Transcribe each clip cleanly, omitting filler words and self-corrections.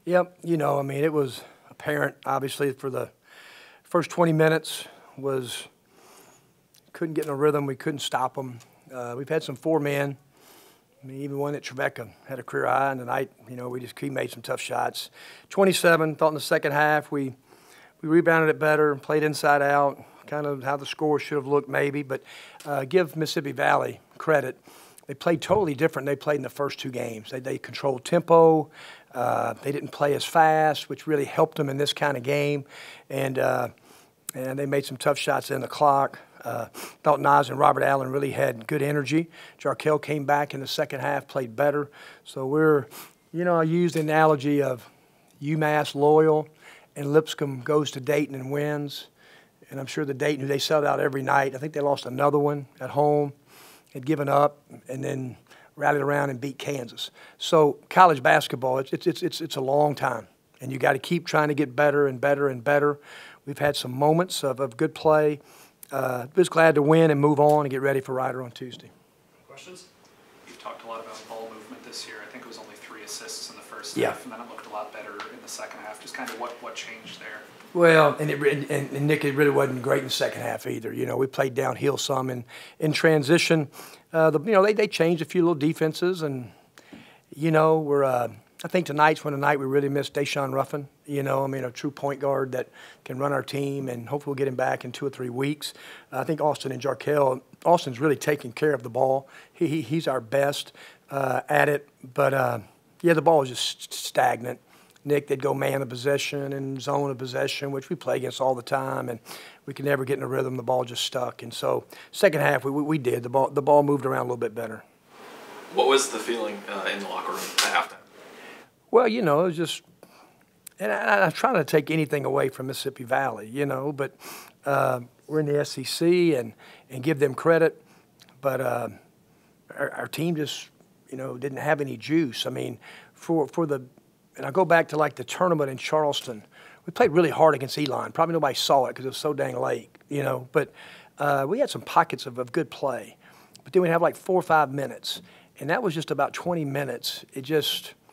Yep, I mean, it was apparent, obviously, for the first 20 minutes couldn't get in a rhythm. We couldn't stop them. We've had some four-men. I mean, even one at Trevecca had a career high, and tonight, he made some tough shots. 27, thought in the second half we rebounded it better, played inside out, kind of how the score should have looked maybe. But give Mississippi Valley credit. They played totally different than they played in the first two games. They controlled tempo. They didn't play as fast, which really helped them in this kind of game. And they made some tough shots in the clock. Thought Nas and Robert Allen really had good energy. Jarkel came back in the second half, played better. So I used the analogy of UMass loyal, and Lipscomb goes to Dayton and wins. And I'm sure the Dayton, who they sold out every night, I think they lost another one at home, had given up, and then rallied around and beat Kansas. So college basketball, it's a long time, and you got to keep trying to get better and better and better. We've had some moments of good play. Just glad to win and move on and get ready for Ryder on Tuesday. Questions? You've talked a lot about ball movement this year. I think it was only 3 assists in the first Yeah. half, and then it looked a lot better in the second half. Just kind of what changed there? Well, and Nick, it really wasn't great in the second half either. We played downhill some in transition. They changed a few little defenses, and I think tonight's one of the night we really missed Deshaun Ruffin. A true point guard that can run our team, and hopefully we'll get him back in 2 or 3 weeks. I think Austin and Jarkel. Austin's really taking care of the ball. He's our best at it, but the ball is just stagnant. Nick, they'd go man of possession and zone of possession, which we play against all the time, and we could never get in a rhythm. The ball just stuck. And so second half, we did. The ball moved around a little bit better. What was the feeling in the locker room at halftime? Well, it was just – and I'm trying to take anything away from Mississippi Valley, but we're in the SEC and give them credit. But our team just, didn't have any juice. I mean, for the – and I go back to, like, the tournament in Charleston. We played really hard against Elon. Probably nobody saw it because it was so dang late, But we had some pockets of good play. But then we'd have, like, 4 or 5 minutes. And that was just about 20 minutes. It just –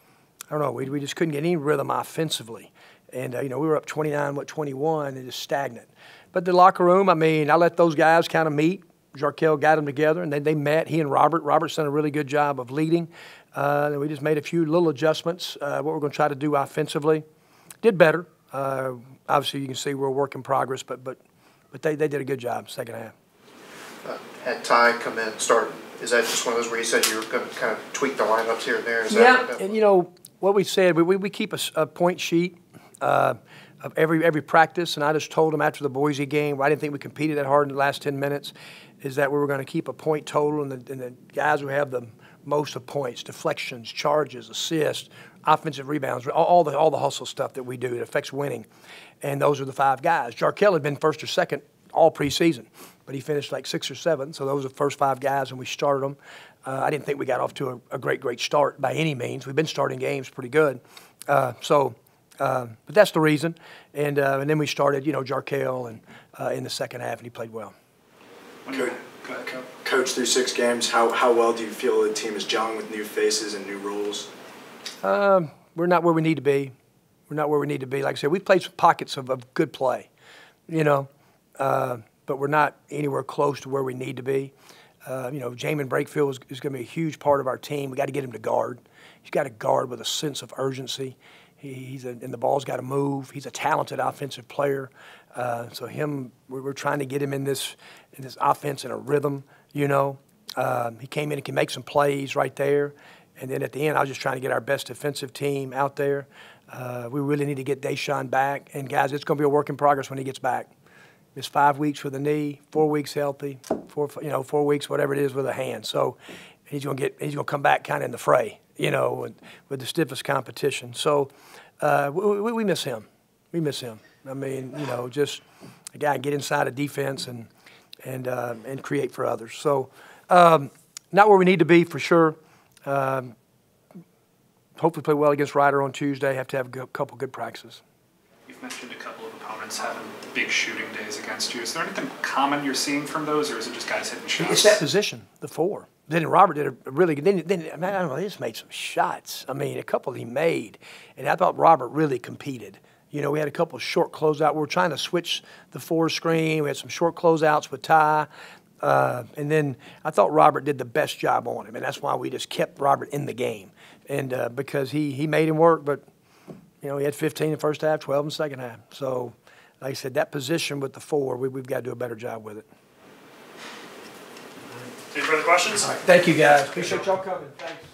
I don't know. We just couldn't get any rhythm offensively. And, we were up 21, and just stagnant. But the locker room, I mean, I let those guys kind of meet. Jarkel got them together, and they met. He and Robert. Robert's done a really good job of leading. And we just made a few little adjustments, what we're going to try to do offensively. Did better. Obviously, you can see we're a work in progress, but they did a good job second half. Had Ty come in and start. Is that just one of those where you said you were going to kind of tweak the lineups here and there? And what we said, we keep a point sheet of every practice, and I just told them after the Boise game, where I didn't think we competed that hard in the last 10 minutes, is that we were going to keep a point total, and the guys who have the most of points, deflections, charges, assists, offensive rebounds, all the hustle stuff that we do, it affects winning. And those are the 5 guys. Jarkel had been first or second all preseason, but he finished like 6th or 7th, so those are the first 5 guys, and we started them. I didn't think we got off to a great start by any means. We've been starting games pretty good. But that's the reason. And then we started, Jarkel in the second half, and he played well. Coach, through 6 games, how well do you feel the team is gelling with new faces and new roles? We're not where we need to be. Like I said, we've played some pockets of good play, but we're not anywhere close to where we need to be. Jamin Brakefield is going to be a huge part of our team. We got to get him to guard. He's got to guard with a sense of urgency. And the ball's got to move. He's a talented offensive player. So we're trying to get him in this offense in a rhythm. He came in and can make some plays right there. And then at the end, I was just trying to get our best defensive team out there. We really need to get Deshaun back. And guys, it's going to be a work in progress when he gets back. It's 5 weeks with a knee, 4 weeks healthy, 4 weeks, whatever it is, with a hand. So he's going to come back kind of in the fray, with the stiffest competition. So we miss him. We miss him. I mean, just a guy get inside a defense and create for others. So not where we need to be for sure. Hopefully play well against Ryder on Tuesday. Have to have a couple good practices. You've mentioned a couple of opponents having big shooting days against you. Is there anything common you're seeing from those, or is it just guys hitting shots? It's that position, the 4. Then Robert did a really good. Then I don't know, he just made some shots. I mean, a couple he made, and I thought Robert really competed. You know, we had a couple of short closeouts. We were trying to switch the four screen. We had some short closeouts with Ty. And then I thought Robert did the best job on him, and that's why we just kept Robert in the game. And because he made him work, but, you know, he had 15 in the first half, 12 in the second half. So, like I said, that position with the four, we've got to do a better job with it. Any further questions? All right, thank you, guys. Appreciate y'all coming. Thanks.